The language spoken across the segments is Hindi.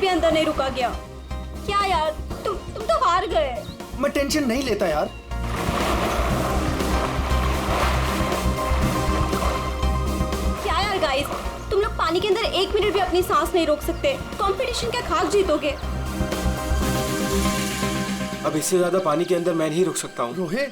भी अंदर नहीं रुका गया। क्या यार, तुम तो हार गए। मैं टेंशन नहीं लेता यार। क्या यार गाइस, तुम लोग पानी के अंदर 1 मिनट भी अपनी सांस नहीं रोक सकते। कंपटीशन क्या खाक जीतोगे? अब इससे ज्यादा पानी के अंदर मैं नहीं रुक सकता हूँ। रोहित,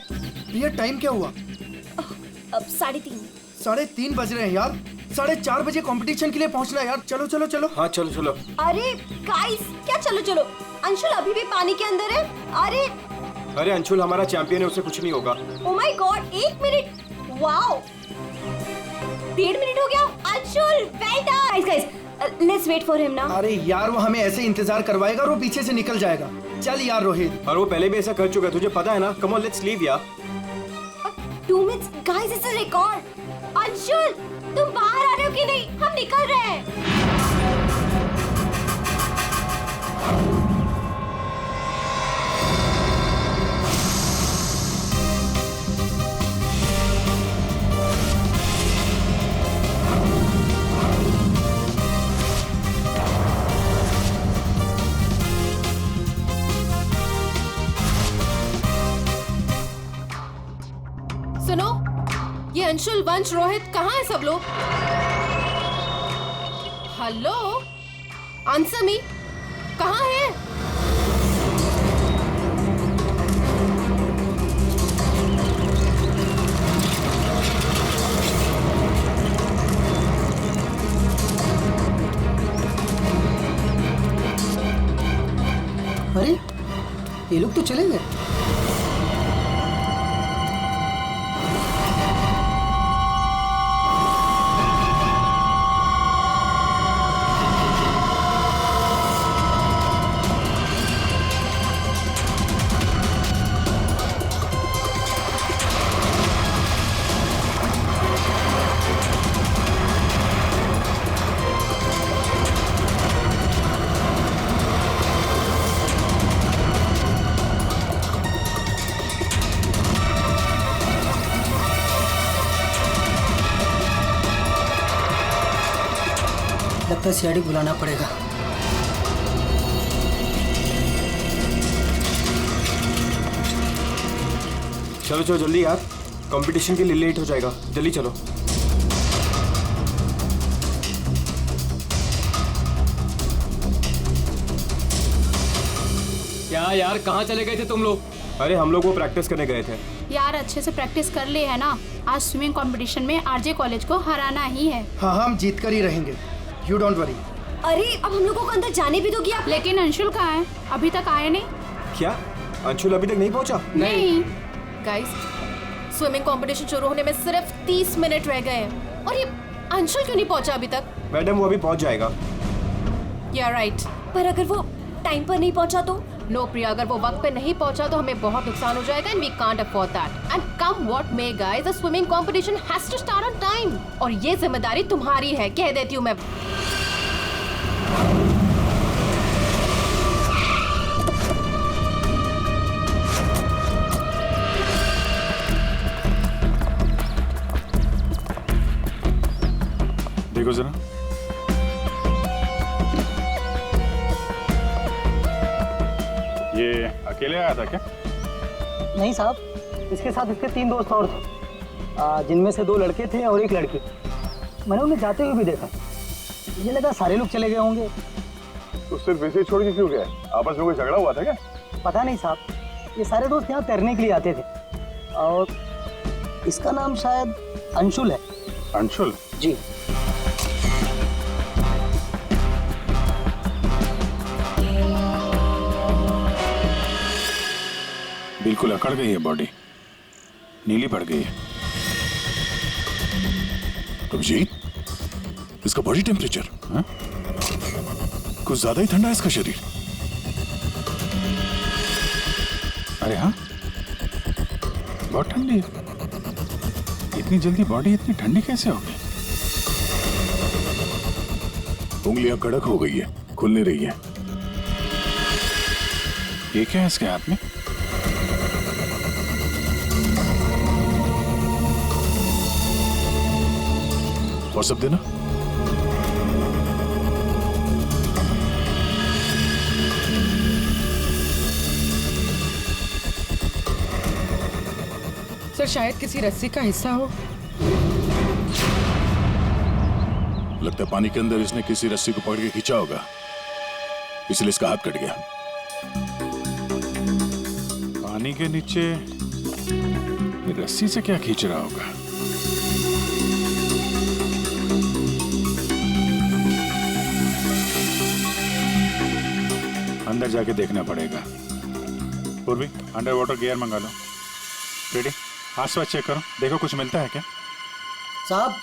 ये टाइम क्या हुआ? अब 3:30। 3:30 बज रहे हैं यार। 4:30 बजे कंपटीशन के लिए पहुंचना है यार। चलो चलो चलो। हाँ चलो चलो। अरे गाइस, क्या चलो चलो? अंशुल अभी भी पानी के अंदर है। अरे अंशुल हमारा चैंपियन है, उसे कुछ नहीं होगा। Oh my god, 1 minute. Wow, 1.5 minute हो गया। Anshul, well done. Guys, let's wait for him now. अरे यार, वो हमें ऐसे इंतजार करवाएगा और वो पीछे से निकल जाएगा। चल यार रोहित। और वो पहले भी ऐसा कर चुका है, तुझे पता है ना। कम ऑन, लेट्स लीव यार। 2 minutes guys, it's a record. Anshul, तुम बाहर आ रहे हो कि नहीं? हम निकल रहे हैं। सुनो, ये अंशुल, वंश, रोहित कहाँ है सब लोग? हेलो, आंसर मी, कहाँ है? अरे ये लोग तो चले गए। लगता है सीआईडी बुलाना पड़ेगा। चलो चलो जल्दी यार, कंपटीशन के लिए लेट हो जाएगा। जल्दी चलो। क्या यार, कहाँ चले गए थे तुम लोग? अरे हम लोग वो प्रैक्टिस करने गए थे। यार अच्छे से प्रैक्टिस कर ली है ना। आज स्विमिंग कंपटीशन में आरजे कॉलेज को हराना ही है। हाँ हम जीत कर ही रहेंगे, यू डोंट वरी। अरे अब हम लोगों को अंदर जाने भी दोगी आप? लेकिन अंशुल कहाँ है? अभी तक आए नहीं। क्या अंशुल अभी तक नहीं पहुंचा? नहीं। गाइस, स्विमिंग कंपटीशन शुरू होने में सिर्फ 30 मिनट रह गए हैं और ये अंशुल क्यों नहीं पहुंचा अभी तक? मैडम वो अभी पहुंच जाएगा। या राइट। पर अगर वो टाइम पर नहीं पहुंचा तो? नो प्रिया, अगर वो वक्त पे नहीं पहुंचा तो हमें बहुत नुकसान हो जाएगा and we can't afford that. And come what may guys, the swimming competition has to start on time और ये जिम्मेदारी तुम्हारी है, कह देती हूँ मैं। देखो जरा, ये अकेले आया था क्या? नहीं साहब, इसके साथ इसके 3 दोस्त और थे, जिनमें से 2 लड़के थे और 1 लड़की। मैंने उन्हें जाते हुए भी देखा। मुझे लगा सारे लोग चले गए होंगे। तो सिर्फ इसे छोड़ के क्यों गया? आपस में कोई झगड़ा हुआ था क्या? पता नहीं साहब, ये सारे दोस्त यहाँ तैरने के लिए आते थे और इसका नाम शायद अंशुल है। अंशुल? जी। बिल्कुल अकड़ गई है बॉडी, नीली पड़ गई है। अभिजीत, इसका बॉडी टेम्परेचर कुछ ज्यादा ही ठंडा है इसका शरीर। अरे हाँ, बहुत ठंडी है। इतनी जल्दी बॉडी इतनी ठंडी कैसे हो गई? उंगलियां कड़क हो गई है, खुल नहीं रही है। ये क्या है इसके हाथ में? और सब देना। सर शायद किसी रस्सी का हिस्सा हो। लगता है पानी के अंदर इसने किसी रस्सी को पकड़ के खींचा होगा, इसलिए इसका हाथ कट गया। पानी के नीचे ये रस्सी से क्या खींच रहा होगा? अंदर जाके देखना पड़ेगा। पूर्वी, अंडर वाटर गियर मंगा लो। रेडी, आसपास चेक करो, देखो कुछ मिलता है क्या। साहब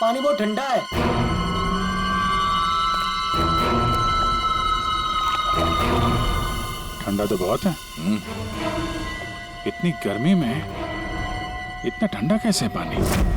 पानी बहुत ठंडा है। ठंडा तो बहुत है। इतनी गर्मी में इतना ठंडा कैसे है पानी?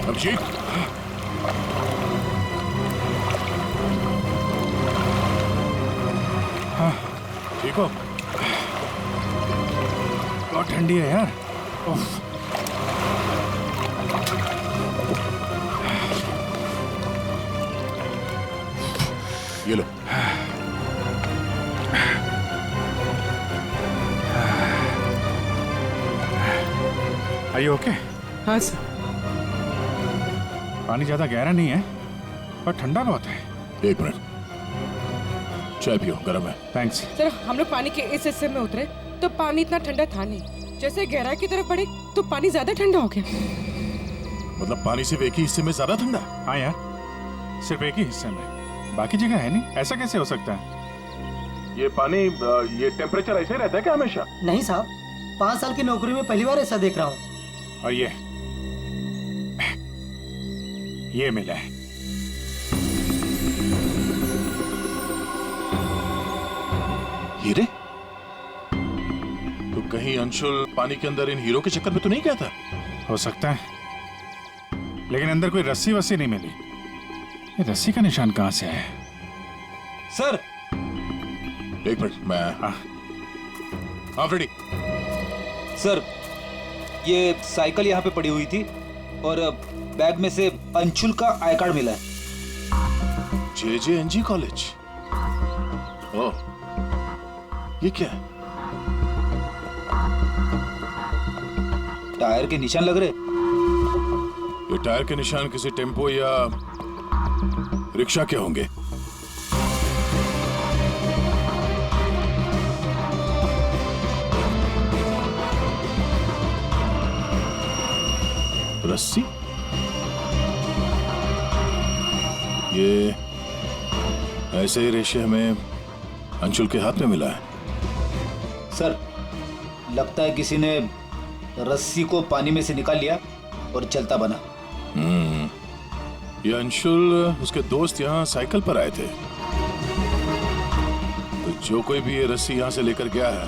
अभिषेक, हाँ ठीक हो? बहुत ठंडी है यार। उफ। ये लो। Are you okay? हाँ सर। पानी ज्यादा गहरा नहीं है और ठंडा बहुत है। एक मिनट, चाय पियो, गर्म है। थैंक्स। सर हम लोग पानी के इस हिस्से में उतरे तो पानी इतना ठंडा था नहीं, जैसे गहराई की तरफ बढ़े तो पानी ज्यादा ठंडा हो गया। मतलब पानी सिर्फ एक ही हिस्से में ज्यादा ठंडा? हाँ यार, सिर्फ एक ही हिस्से में, बाकी जगह है नहीं। ऐसा कैसे हो सकता है? ये पानी, ये टेम्परेचर ऐसे रहता है क्या हमेशा? नहीं साहब, 5 साल की नौकरी में पहली बार ऐसा देख रहा हूँ। और ये मिला है। हीरे? तो कहीं अंशुल पानी के अंदर इन हीरो के चक्कर में तो नहीं गया था? हो सकता है, लेकिन अंदर कोई रस्सी वस्सी नहीं मिली। ये रस्सी का निशान कहाँ से आया? सर एक मिनट, मैं हाँ रेडी। सर ये साइकिल यहाँ पे पड़ी हुई थी और बैग में से अंशुल का आई कार्ड मिला है। JJNG college. ओह, ये क्या है? टायर के निशान लग रहे। ये टायर के निशान किसी टेम्पो या रिक्शा के होंगे। रस्सी? ये ऐसे ही रेशे हमें अंशुल के हाथ में मिला है। सर लगता है किसी ने रस्सी को पानी में से निकाल लिया और चलता बना। ये अंशुल उसके दोस्त यहाँ साइकिल पर आए थे, तो जो कोई भी ये रस्सी यहाँ से लेकर गया है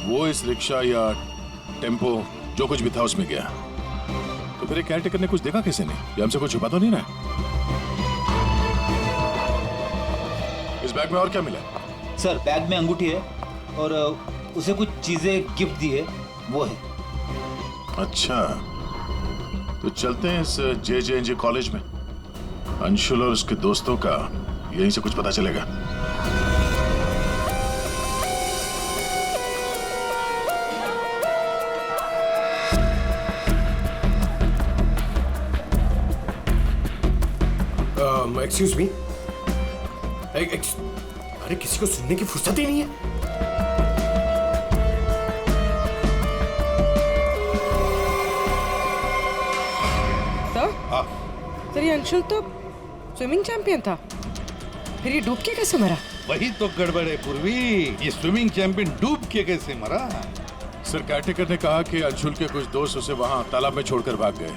वो इस रिक्शा या टेम्पो जो कुछ भी था उसमें गया। तो फिर केयर टेकर ने कुछ देखा किसी ने? ये हमसे कुछ छुपा तो नहीं रहा? इस बैग में और क्या मिला? सर बैग में अंगूठी है और उसे कुछ चीजें गिफ्ट दी है, वो है। अच्छा, तो चलते हैं इस JJNG कॉलेज में। अंशुल और उसके दोस्तों का यहीं से कुछ पता चलेगा। Excuse me. अरे किसी को सुनने की फुर्सत ही नहीं है। सर ये अंशुल तो स्विमिंग चैंपियन था, फिर ये डूब के कैसे मरा? वही तो गड़बड़ है पूर्वी, ये स्विमिंग चैंपियन डूब के कैसे मरा? सर केयरटेकर ने कहा कि अंशुल के कुछ दोस्त उसे वहां तालाब में छोड़कर भाग गए।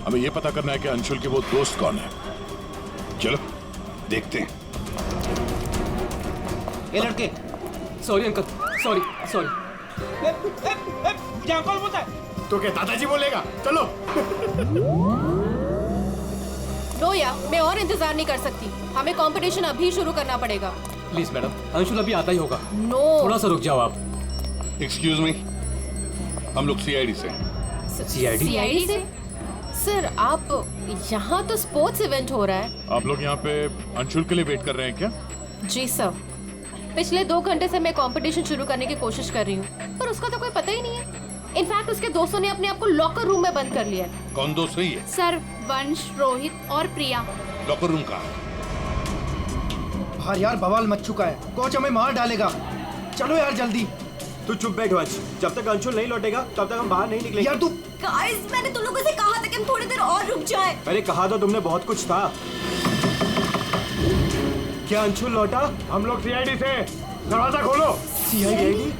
हमें यह पता करना है कि अंशुल के वो दोस्त कौन है। चलो देखते हैं। ये लड़के। Sorry uncle, sorry sorry. क्या कौन बोलता है? तो क्या दादाजी बोलेगा? चलो। नो या मैं और इंतजार नहीं कर सकती, हमें कंपटीशन अभी शुरू करना पड़ेगा। प्लीज मैडम, अंशुल अभी आता ही होगा। नो थोड़ा सा रुक जाओ आप। एक्सक्यूज मी, हम लोग CID से। CID से? सर आप यहाँ तो स्पोर्ट्स इवेंट हो रहा है। आप लोग यहाँ पे अंशुल के लिए वेट कर रहे हैं क्या? जी सर, पिछले 2 घंटे से मैं कंपटीशन शुरू करने की कोशिश कर रही हूँ, पर उसका तो कोई पता ही नहीं है। इनफैक्ट उसके दोस्तों ने अपने आप को लॉकर रूम में बंद कर लिया है। कौन दोस्त सही है? सर वंश, रोहित और प्रिया। लॉकर रूम कहाँ है? बाहर यार बवाल मच चुका है, कोच हमें मार डालेगा। चलो यार जल्दी। तू चुप बैठ वंश, जब तक अंशुल नहीं लौटेगा तब तक हम बाहर नहीं निकलेंगे। यार तू। गाइस मैंने तुम लोगों से कहा था कि हम थोड़ी देर और रुक जाएं। अरे कहा तो तुमने बहुत कुछ था। क्या अंशुल लौटा? हम लोग CID से। दरवाजा खोलो। CID?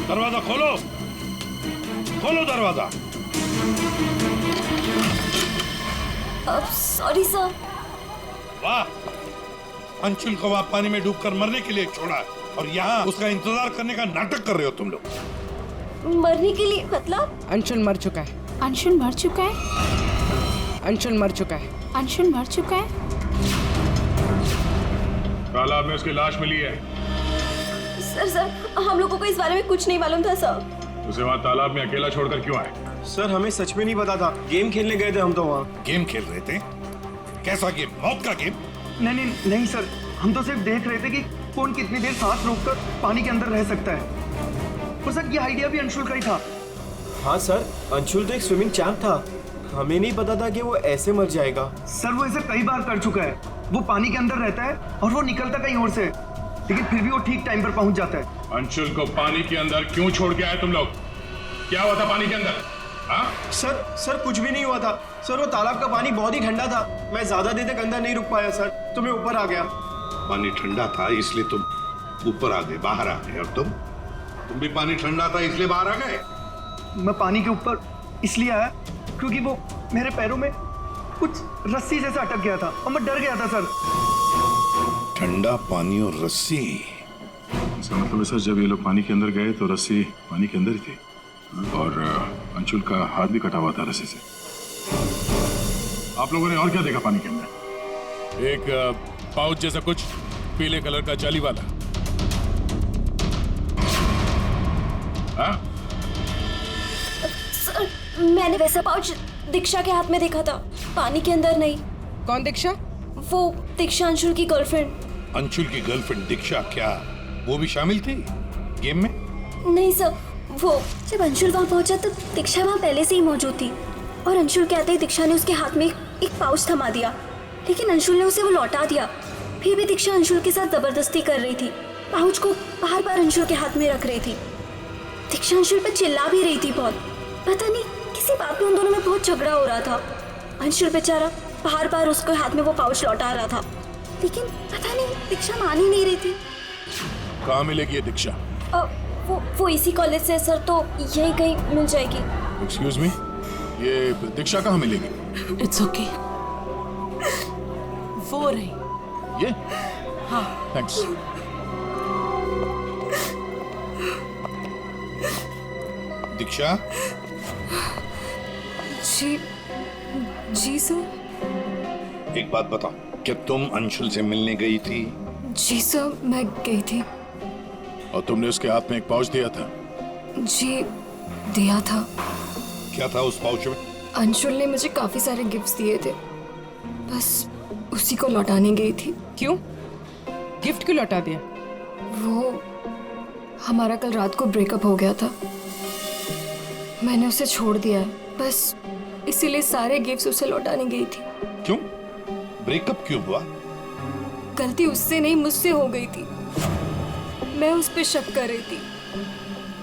दरवाजा खोलो, खोलो दरवाजा। Sorry sir. वाह, अंशुल को वहां पानी में डूबकर मरने के लिए छोड़ा और यहाँ उसका इंतजार करने का नाटक कर रहे हो तुम लोग। मरने के लिए मतलब? अंशुल मर चुका है। अंशुल मर चुका है। अंशुल मर चुका है। अंशुल मर चुका है। तालाब में उसकी लाश मिली है। सर हम लोगों को इस बारे में कुछ नहीं मालूम था सर। उसे वहाँ तालाब में अकेला छोड़कर क्यों आए? सर हमें सच में नहीं पता था, गेम खेलने गए थे हम तो वहाँ। गेम खेल रहे थे? कैसा गेम? मौत का गेम? नहीं सर, हम तो सिर्फ देख रहे थे कि कौन कितनी देर सांस रोककर पानी के अंदर रह सकता है। और सर ये आइडिया भी अंशुल का ही था। हाँ सर, अंशुल तो एक स्विमिंग चैंप था, हमें नहीं पता था कि वो ऐसे मर जाएगा। सर वो ऐसा कई बार कर चुका है। वो पानी के अंदर रहता है और वो निकलता कहीं और से, लेकिन फिर भी वो ठीक टाइम पर पहुंच जाता है। अंशुल को पानी के अंदर क्यों छोड़ के आए तुम लोग? क्या हुआ था पानी के अंदर? हाँ? सर कुछ भी नहीं हुआ था। सर वो तालाब का पानी बहुत ही ठंडा था, मैं ज्यादा देर तक अंदर नहीं रुक पाया सर, तो मैं ऊपर आ गया। पानी ठंडा था इसलिए तुम ऊपर आ गए, बाहर आ गए। और तुम भी पानी ठंडा था इसलिए बाहर आ गए? मैं पानी के ऊपर इसलिए आया क्योंकि वो मेरे पैरों में कुछ रस्सी जैसा अटक गया था और मैं डर गया था सर। ठंडा पानी और रस्सी? इसका मतलब है सर, जब ये लोग पानी के अंदर गए तो रस्सी पानी के अंदर ही थी और अंशुल का हाथ भी कटा हुआ था रस्सी से। आप लोगों ने और क्या देखा पानी के अंदर? एक पाउच जैसा कुछ पीले कलर का जाली वाला। हाँ? सर, मैंने वैसा पाउच दीक्षा के हाथ में देखा था, पानी के अंदर नहीं। कौन दीक्षा? वो दीक्षा अंशुल की गर्लफ्रेंड। अंशुल की गर्लफ्रेंड दीक्षा, क्या वो भी शामिल थी गेम में? नहीं सर, वो जब अंशुल वहाँ पहुंचा तब दीक्षा वहाँ पहले से ही मौजूद थी और अंशुल के आते ही दीक्षा ने उसके हाथ में एक पाउच थमा दिया, लेकिन अंशुल ने उसे वो लौटा दिया। फिर भी दीक्षा अंशुल के साथ जबरदस्ती कर रही थी, पाउच को बार बार अंशुल के हाथ में रख रही थी। दीक्षा अंशुल पर चिल्ला भी रही थी बहुत, पता नहीं किसी बात में उन दोनों में बहुत झगड़ा हो रहा था। अंशुल बेचारा बार बार उसके हाथ में वो पाउच लौटा रहा था, लेकिन पता नहीं दीक्षा मान ही नहीं रही थी। कहाँ मिलेगी ये दीक्षा? वो इसी कॉलेज से सर, तो यहीं कहीं मिल जाएगी। एक्सक्यूज मी, ये दीक्षा कहाँ मिलेगी? इट्स ओके, वो रही। ये? हाँ। थैंक्स। दीक्षा? जी सर। एक बात बताओ, क्या तुम अंशुल से मिलने गई थी? जी सर, मैं गई थी। और तुमने उसके हाथ में एक पाउच दिया था? जी दिया था। क्या था उस पाउच में? अंशुल ने मुझे काफी सारे गिफ्ट्स दिए थे, बस उसी को लौटाने गई थी। क्यों? गिफ्ट क्यों लौटा दिया? वो हमारा कल रात को ब्रेकअप हो गया था, मैंने उसे छोड़ दिया है, बस इसीलिए सारे गिफ्ट्स उसे लौटाने गई थी। क्यों? ब्रेकअप क्यों हुआ? गलती उससे नहीं, मुझसे हो गई थी। मैं उस पे शक कर रही थी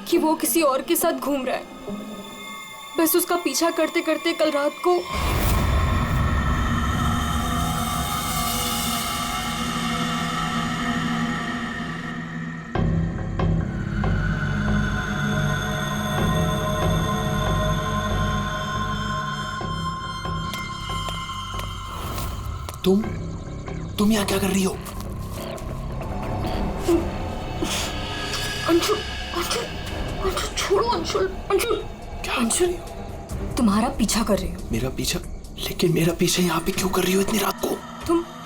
कि वो किसी और के साथ घूम रहा है, बस उसका पीछा करते करते कल रात को तुम यहाँ क्या कर रही हो? अंशुल, अंशुल, अंशुल छोड़ो अंशुल, अंशुल। क्या? अंशुल, तुम्हारा पीछा कर रही हो। मेरा पीछा? लेकिन मेरा पीछा यहाँ पे क्यों कर रही हो इतनी रात को?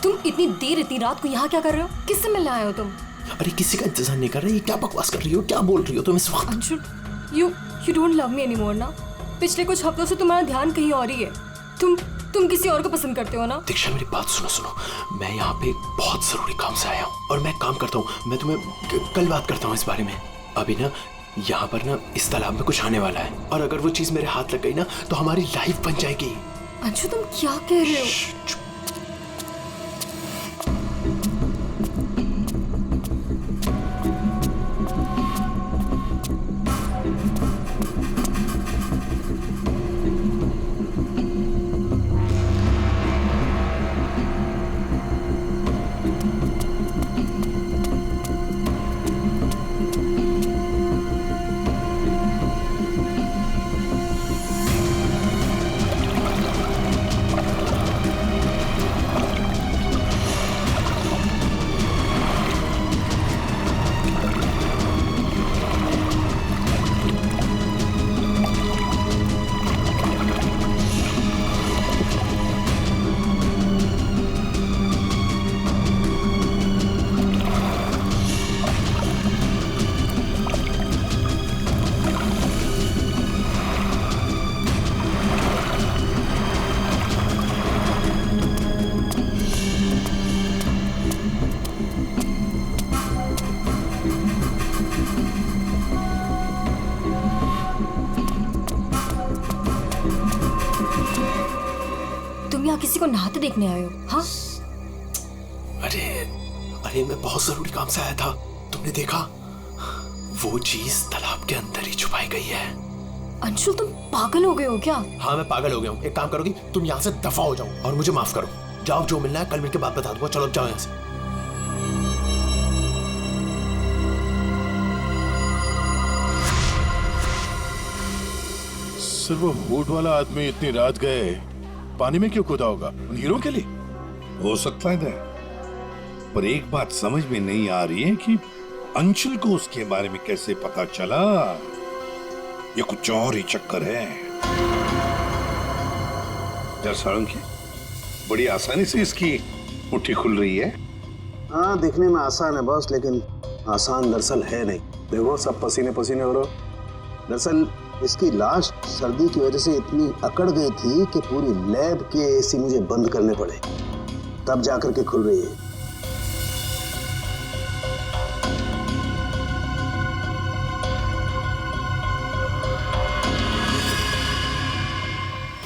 तुम इतनी देर इतनी रात को यहाँ क्या कर रहे हो? किससे मिलने आए हो तुम? अरे किसी का इंतजार नहीं कर रही, क्या बकवास कर रही हो, क्या बोल रही हो तुम इस वक्त? Anshul, you don't love me anymore ना? पिछले कुछ हफ्तों से तुम्हारा ध्यान कहीं और ही है। तुम किसी और को पसंद करते हो ना? दीक्षा मेरी बात सुनो, मैं यहाँ पे बहुत जरूरी काम से आया हूँ और मैं काम करता हूँ। मैं तुम्हें कल बात करता हूँ इस बारे में। अभी ना यहाँ पर ना इस तालाब में कुछ आने वाला है और अगर वो चीज मेरे हाथ लग गई ना तो हमारी लाइफ बन जाएगी। अंशु, तुम क्या कह रहे हो? किसी को नहाते देखने आए हो? हाँ? अरे मैं बहुत जरूरी काम से आया था। तुमने देखा? वो चीज तालाब के अंदर ही छुपाई गई है। अंशुल, तुम पागल हो गए हो क्या? हाँ, मैं पागल हो गया हूँ। एक काम करोगी, तुम यहाँ से दफा हो जाओ और मुझे माफ करो। जाओ, जो मिलना है कल मिलके बात बता दूंगा। चलो जाओ यहाँ से। सर, वो बूट वाला आदमी इतनी रात गए पानी में क्यों कूदा होगा? उन हीरो के लिए हो सकता है, पर एक बात समझ में नहीं आ रही है कि अंशुल को उसके बारे में कैसे पता चला। ये कुछ और ही चक्कर है। जरा सारंग, बड़ी आसानी से इसकी मुट्ठी खुल रही है। हाँ, दिखने में आसान है बॉस, लेकिन आसान दरअसल है नहीं। देखो सब पसीने पसीने हो रहे। दरअसल इसकी लाश सर्दी की वजह से इतनी अकड़ गई थी कि पूरी लैब के एसी मुझे बंद करने पड़े, तब जाकर के खुल रही है।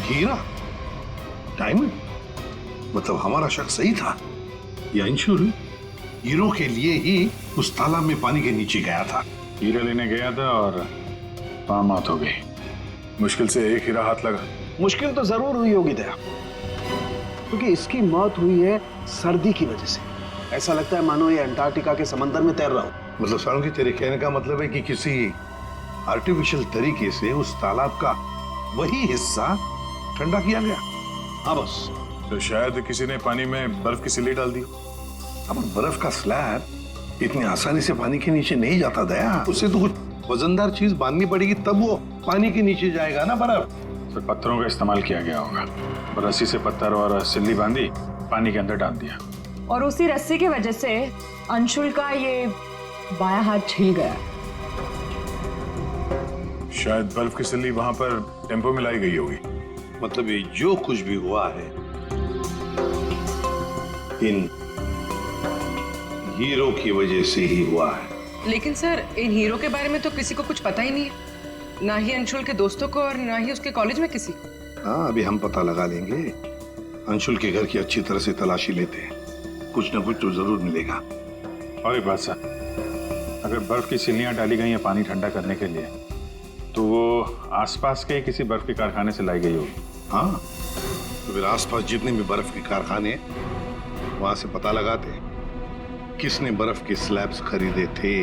हीरा, डायमंड, मतलब हमारा शक सही था। ये अंशुल हीरो के लिए ही उस तालाब में पानी के नीचे गया था। हीरा लेने गया था और वहां मौत हो गई। मुश्किल से एक हीरा हाथ लगा। मुश्किल तो जरूर हुई होगी दया, क्योंकि इसकी मौत हुई है सर्दी की वजह से। ऐसा लगता है मानो ये अंटार्कटिका के समंदर में तैर रहा हो। मतलब सालुंकी, तेरे कहने का मतलब है कि किसी आर्टिफिशियल तरीके से उस तालाब का वही हिस्सा ठंडा किया गया। हाँ बस। तो शायद किसी ने पानी में बर्फ की सिल्ली डाल दी। अब बर्फ का स्लैब इतनी आसानी से पानी के नीचे नहीं जाता दया। उससे तो कुछ वजनदार चीज बांधनी पड़ेगी, तब वो पानी के नीचे जाएगा ना बर्फ। तो पत्थरों का इस्तेमाल किया गया होगा। रस्सी से पत्थर और सिल्ली बांधी, पानी के अंदर डाल दिया। और उसी रस्सी की वजह से अंशुल का ये बायां हाथ छिल गया। शायद बर्फ की सिल्ली वहां पर टेम्पो में लाई गई होगी। मतलब ये जो कुछ भी हुआ है इन हीरो की वजह से ही हुआ है। लेकिन सर, इन हीरो के बारे में तो किसी को कुछ पता ही नहीं है, ना ही अंशुल के दोस्तों को और ना ही उसके कॉलेज में किसी को। हाँ, अभी हम पता लगा लेंगे। अंशुल के घर की अच्छी तरह से तलाशी लेते हैं, कुछ ना कुछ तो जरूर मिलेगा। और एक बात सर, अगर बर्फ की सिल्लियां डाली गई हैं पानी ठंडा करने के लिए, तो वो आसपास के किसी बर्फ के कारखाने से लाई गई होगी। हाँ, तो फिर आसपास जितने भी बर्फ के कारखाने वहां से पता लगाते किसने बर्फ के स्लैब्स खरीदे थे।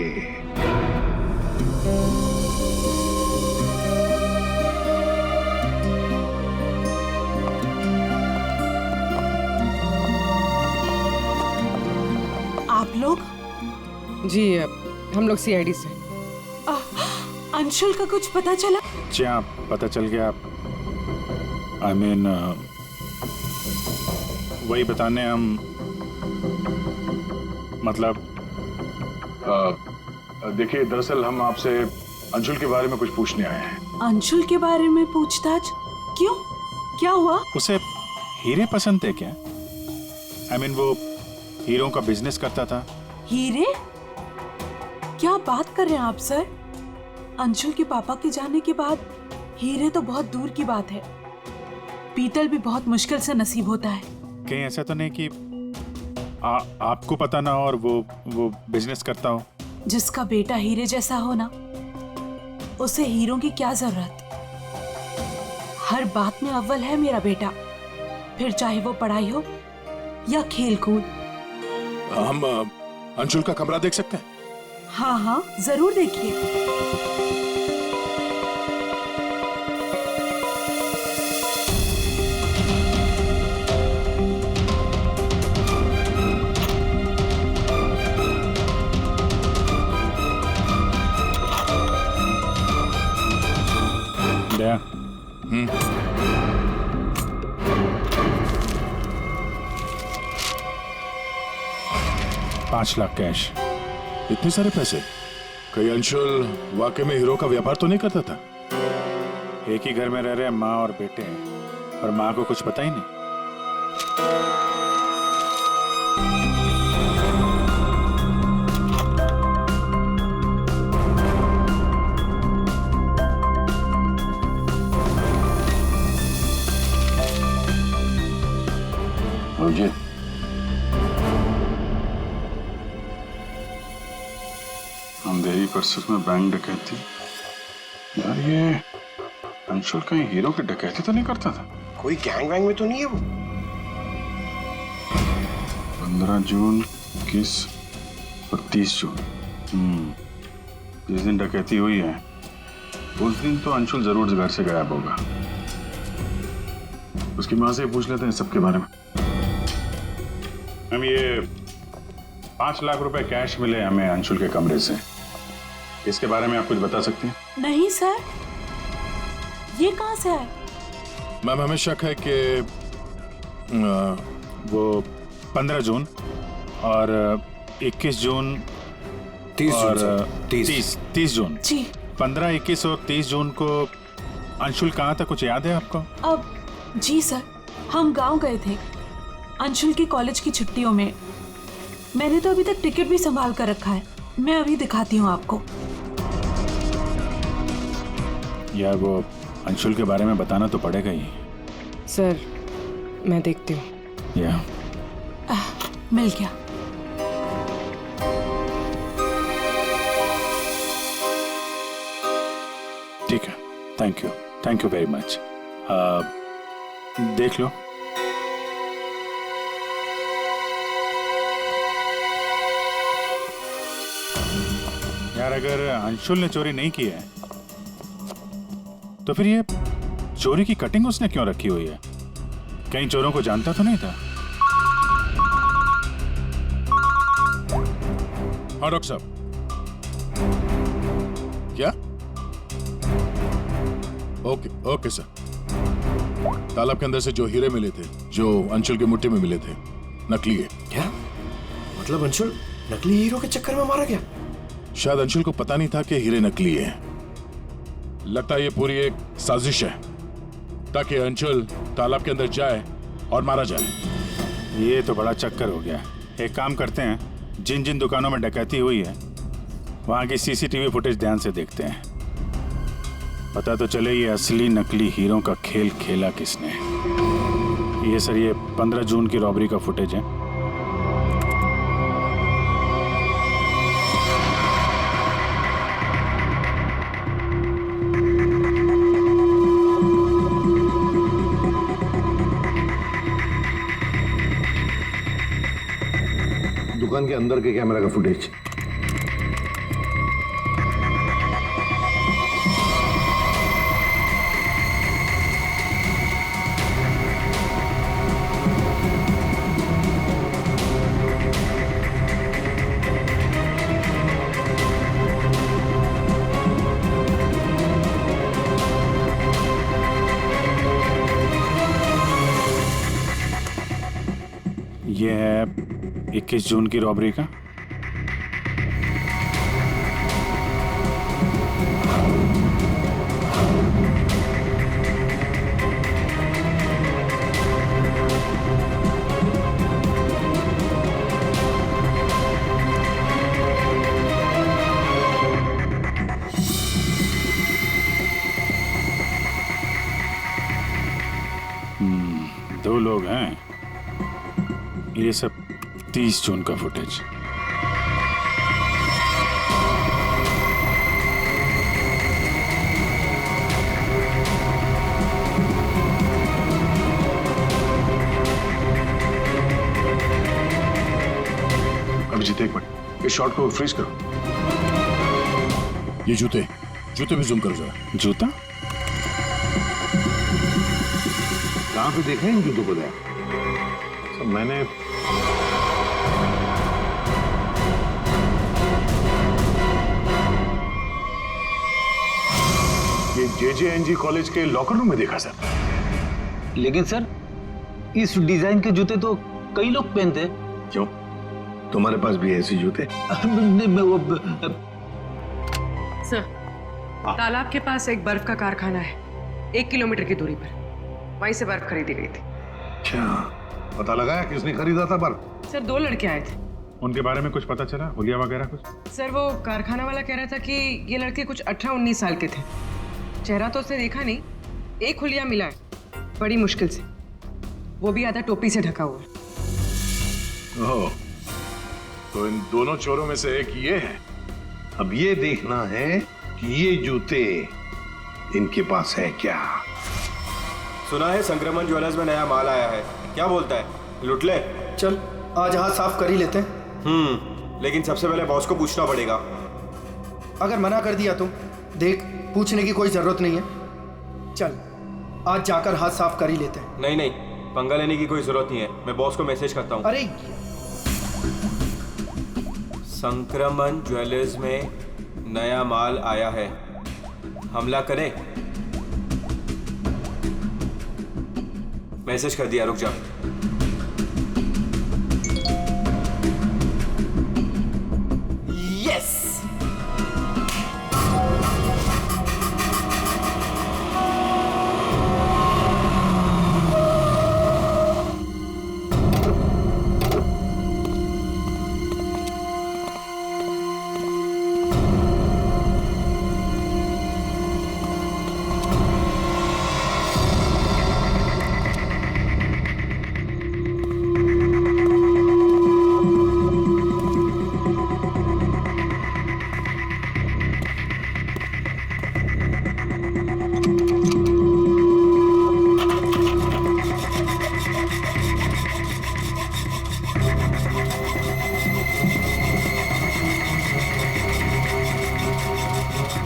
आप लोग? जी, हम लोग सीआईडी से। अंशुल का कुछ पता चला? जी हाँ, पता चल गया। I mean, वही बताने हम, मतलब देखिए, दरअसल हम आपसे अंशुल के बारे में कुछ पूछने आए हैं। अंशुल के बारे में पूछताछ? क्यों? क्या हुआ? उसे हीरे पसंद थे क्या? I mean, वो हीरों का बिजनेस करता था। हीरे? क्या बात कर रहे हैं आप सर? अंशुल के पापा के जाने के बाद हीरे तो बहुत दूर की बात है। पीतल भी बहुत मुश्किल से नसीब होता है। कहीं ऐसा तो नहीं कि आपको पता ना हो और वो बिजनेस करता हो? जिसका बेटा हीरे जैसा हो ना, उसे हीरों की क्या जरूरत। हर बात में अव्वल है मेरा बेटा, फिर चाहे वो पढ़ाई हो या खेल कूद। हम अंशुल का कमरा देख सकते हैं? हाँ हाँ, जरूर देखिए। दया, 5 लाख कैश। इतने सारे पैसे? कहीं अंशुल वाकई में हीरो का व्यापार तो नहीं करता था? एक ही घर में रह रहे माँ और बेटे, और माँ को कुछ पता ही नहीं। मुझे अंधेरी परिसर में बैंक डकैती। यार, ये अंशुल कहीं हीरो की डकैती तो नहीं करता था? कोई गैंग वैंग में तो नहीं है वो? 15 जून, 21 और 30 जून। जिस दिन डकैती हुई है उस दिन तो अंशुल जरूर घर से गायब होगा। उसकी माँ से पूछ लेते हैं सबके बारे में। हम ये 5 लाख रुपए कैश मिले हमें अंशुल के कमरे से, इसके बारे में आप कुछ बता सकती हैं? नहीं सर, ये कहाँ से आए? मैम, हमें शक है कि वो 15 जून और 21 जून 30 और जून 30 जून जी 15, 21 और 30 जून को अंशुल कहाँ था, कुछ याद है आपको? अब जी सर, हम गांव गए थे अंशुल की कॉलेज की छुट्टियों में। मैंने तो अभी तक टिकट भी संभाल कर रखा है, मैं अभी दिखाती हूँ आपको। यार वो अंशुल के बारे में बताना तो पड़ेगा ही। सर मैं देखती हूँ। या मिल गया। ठीक है, थैंक यू वेरी मच। देख लो। यार अगर अंशुल ने चोरी नहीं की है तो फिर ये चोरी की कटिंग उसने क्यों रखी हुई है? कहीं चोरों को जानता तो नहीं था? हाँ डॉक्टर साहब। क्या? Okay sir. तालाब के अंदर से जो हीरे मिले थे, जो अंशुल की मुट्ठी में मिले थे, नकली है। क्या मतलब? अंशुल नकली हीरो के चक्कर में मारा गया? शायद अंशुल को पता नहीं था कि हीरे नकली है। लगता है ये पूरी एक साजिश है ताकि अंशुल तालाब के अंदर जाए और मारा जाए। ये तो बड़ा चक्कर हो गया। एक काम करते हैं, जिन जिन दुकानों में डकैती हुई है वहां की सीसीटीवी फुटेज ध्यान से देखते हैं। पता तो चले ये असली नकली हीरो का खेल खेला किसने। ये सर, ये 15 जून की रॉबरी का फुटेज है। दुकान के अंदर के कैमरा का फुटेज। ये है 21 जून की रॉबरी का। दो लोग हैं। ये सब 30 जून का फुटेज। अभिजीत एक मिनट, इस शॉट को फ्रीज करो। ये जूते भी जूम करो जरा। जूता कहाँ पे देखा है इन जूतों को? सब मैंने ये JJNG कॉलेज के लॉकर रूम में देखा सर। लेकिन सर इस डिजाइन के जूते तो कई लोग पहनते हैं। क्यों, तुम्हारे पास भी ऐसे जूते? सर तालाब के पास एक बर्फ का कारखाना है, 1 किलोमीटर की दूरी पर। वहीं से बर्फ खरीदी गई थी। अच्छा, पता लगाया किसने खरीदा था बर्फ? सर 2 लड़के आए थे। उनके बारे में कुछ पता चला? हुलिया वगैरह कुछ? सर वो कारखाना वाला कह रहा था कि ये लड़के कुछ 18-19 साल के थे। चेहरा तो उसने देखा नहीं, एक हुलिया मिला है बड़ी मुश्किल से, वो भी आधा टोपी से ढका हुआ। ओह, तो इन दोनों चोरों में से एक ये है। अब ये देखना है कि ये जूते इनके पास है क्या। सुना है संक्रमण ज्वेलर्स में नया माल आया है, क्या बोलता है? लुट ले। चल आज हाथ साफ कर ही लेते हैं। लेकिन सबसे पहले बॉस को पूछना पड़ेगा। अगर मना कर दिया तो देख, पूछने की कोई जरूरत नहीं है। चल आज जाकर हाथ साफ कर ही लेते हैं। नहीं, पंगा लेने की कोई जरूरत नहीं है, मैं बॉस को मैसेज करता हूँ। अरे संक्रमण ज्वेलर्स में नया माल आया है, हमला करें? मैसेज कर दिया, रुक जा।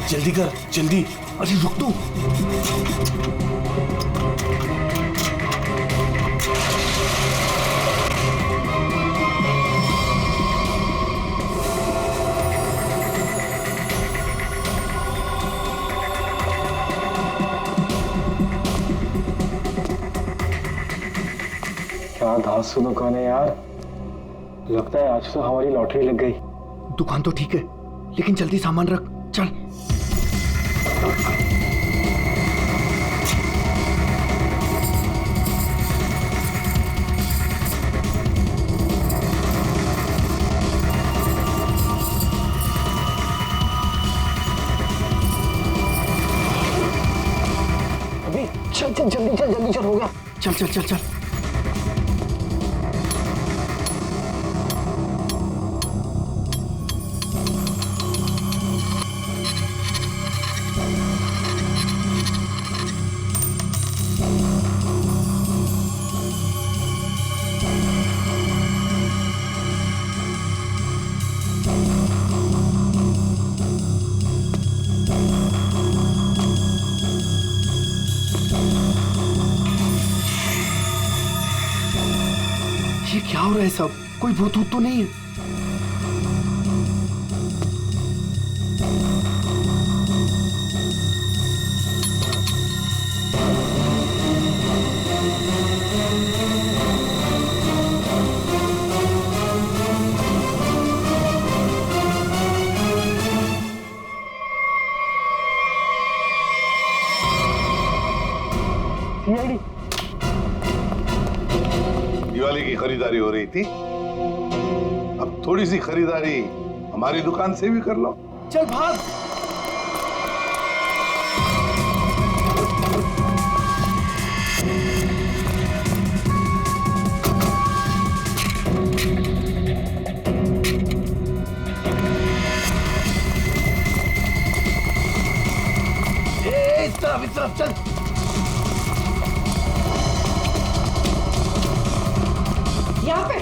जल्दी कर, जल्दी। अरे रुक तू। क्या धांसू दुकान है यार, लगता है आज तो हमारी लॉटरी लग गई। दुकान तो ठीक है, लेकिन जल्दी सामान रख, चल। अभी चल चल, जल्दी चल, हो गया। चल चल चल चल। ये क्या हो रहा है सब? कोई भूत वूत तो नहीं है? दिवाली की खरीदारी हो रही थी, अब थोड़ी सी खरीदारी हमारी दुकान से भी कर लो। चल भाग। इस तरफ चल। यहाँ पे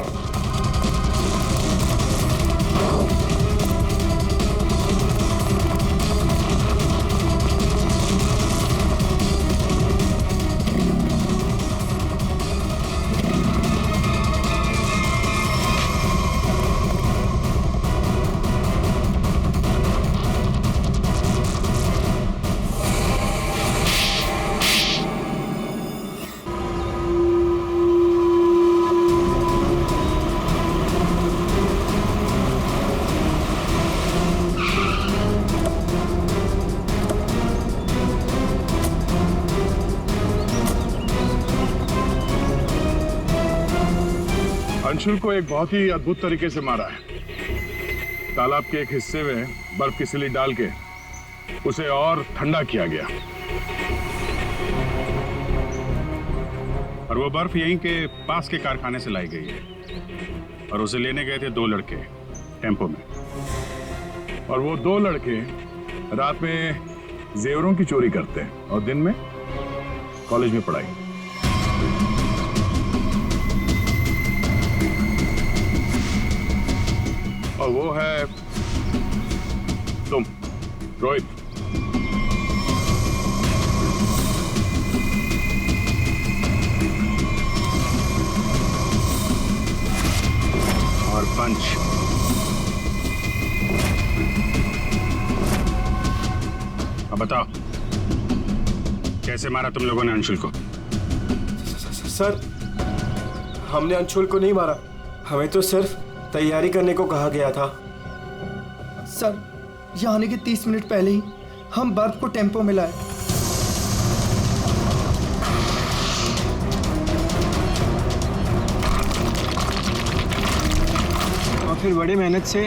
अंशुल को एक बहुत ही अद्भुत तरीके से मारा है। तालाब के एक हिस्से में बर्फ की सिली डाल के उसे और ठंडा किया गया, और वो बर्फ यहीं के पास के कारखाने से लाई गई है, और उसे लेने गए थे 2 लड़के टेम्पो में। और वो 2 लड़के रात में जेवरों की चोरी करते हैं और दिन में कॉलेज में पढ़ाई। और वो है तुम, रोहित। और पंच। अब बताओ, कैसे मारा तुम लोगों ने अंशुल को? सर, हमने अंशुल को नहीं मारा, हमें तो सिर्फ तैयारी करने को कहा गया था। सर, यहाँ आने के 30 मिनट पहले ही हम बर्फ को टेम्पो में लाए। और फिर बड़ी मेहनत से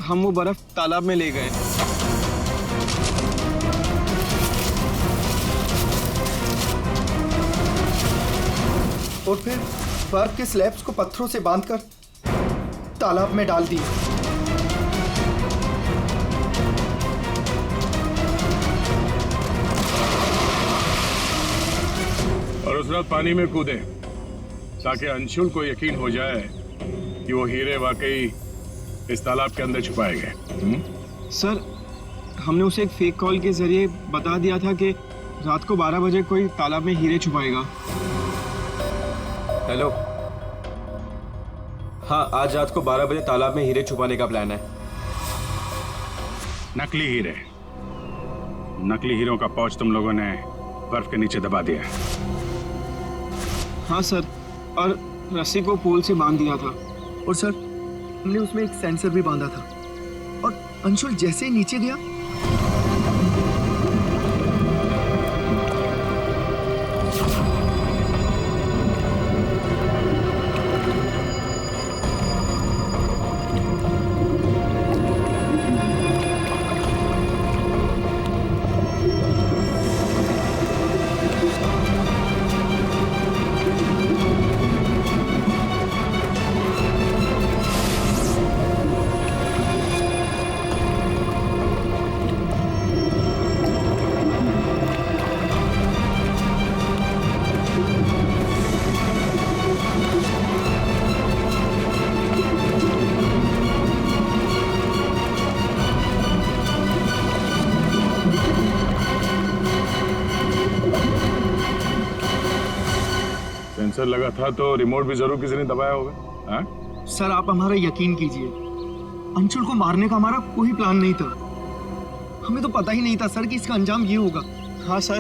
हम वो बर्फ तालाब में ले गए। और फिर बर्फ के स्लैब्स को पत्थरों से बांधकर तालाब में डाल दिए। और उस रात पानी में कूदे ताकि अंशुल को यकीन हो जाए कि वो हीरे वाकई इस तालाब के अंदर छुपाए गए। सर, हमने उसे एक फेक कॉल के जरिए बता दिया था कि रात को 12 बजे कोई तालाब में हीरे छुपाएगा। हेलो, हाँ, आज रात को 12 बजे तालाब में हीरे छुपाने का प्लान है। नकली हीरे, नकली हीरों का पाउच तुम लोगों ने बर्फ के नीचे दबा दिया। हाँ सर, और रस्सी को पोल से बांध दिया था। और सर, हमने उसमें एक सेंसर भी बांधा था। और अंशुल जैसे ही नीचे गया, सेंसर लगा था तो रिमोट भी जरूर किसी ने दबाया होगा। हाँ? सर आप हमारा यकीन कीजिए, अंशुल को मारने का हमारा कोई प्लान नहीं था। हमें तो पता ही नहीं था सर कि इसका अंजाम ये होगा। हाँ सर,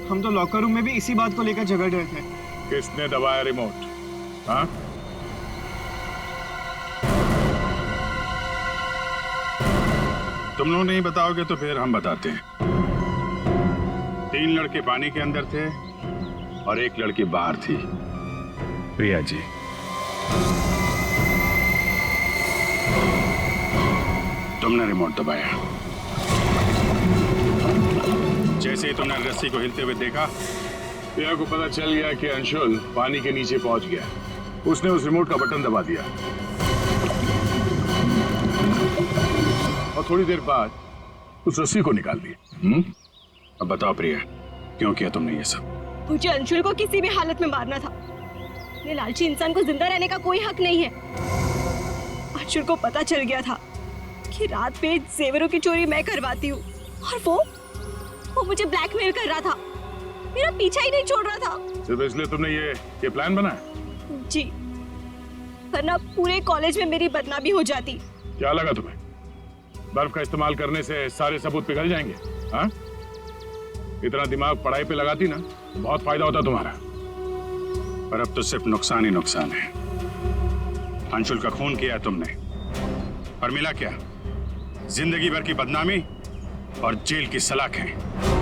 हम तो लॉकर रूम में भी इसी बात को लेकर झगड़ रहे थे। किसने दबाया रिमोट? हाँ? तुम लोग नहीं बताओगे तो फिर हम बताते हैं। 3 लड़के पानी के अंदर थे और 1 लड़की बाहर थी, प्रिया जी। तुमने रिमोट दबाया। जैसे ही तुमने रस्सी को हिलते हुए देखा, प्रिया को पता चल गया कि अंशुल पानी के नीचे पहुंच गया। उसने उस रिमोट का बटन दबा दिया और थोड़ी देर बाद उस रस्सी को निकाल दिया। अब बताओ प्रिया, क्यों किया तुमने ये सब? मुझे अंशुल को किसी भी हालत में मारना था। ये लालची इंसान को जिंदा रहने का कोई हक नहीं है। अंशुल को पता चल गया था कि रात में जेवरों की चोरी मैं करवाती हूँ, और वो मुझे ब्लैकमेल कर रहा था, मेरा पीछा ही नहीं छोड़ रहा था। सिर्फ इसलिए तुमने ये प्लान बनाया? जी, वरना पूरे कॉलेज में मेरी बदनामी हो जाती। क्या लगा तुम्हें बर्फ का इस्तेमाल करने से सारे सबूत पिघल जाएंगे? हाँ? इतना दिमाग पढ़ाई पे लगाती ना तो बहुत फायदा होता तुम्हारा। पर अब तो सिर्फ नुकसान ही नुकसान है। अंशुल का खून किया तुमने, और मिला क्या? जिंदगी भर की बदनामी और जेल की सलाखें।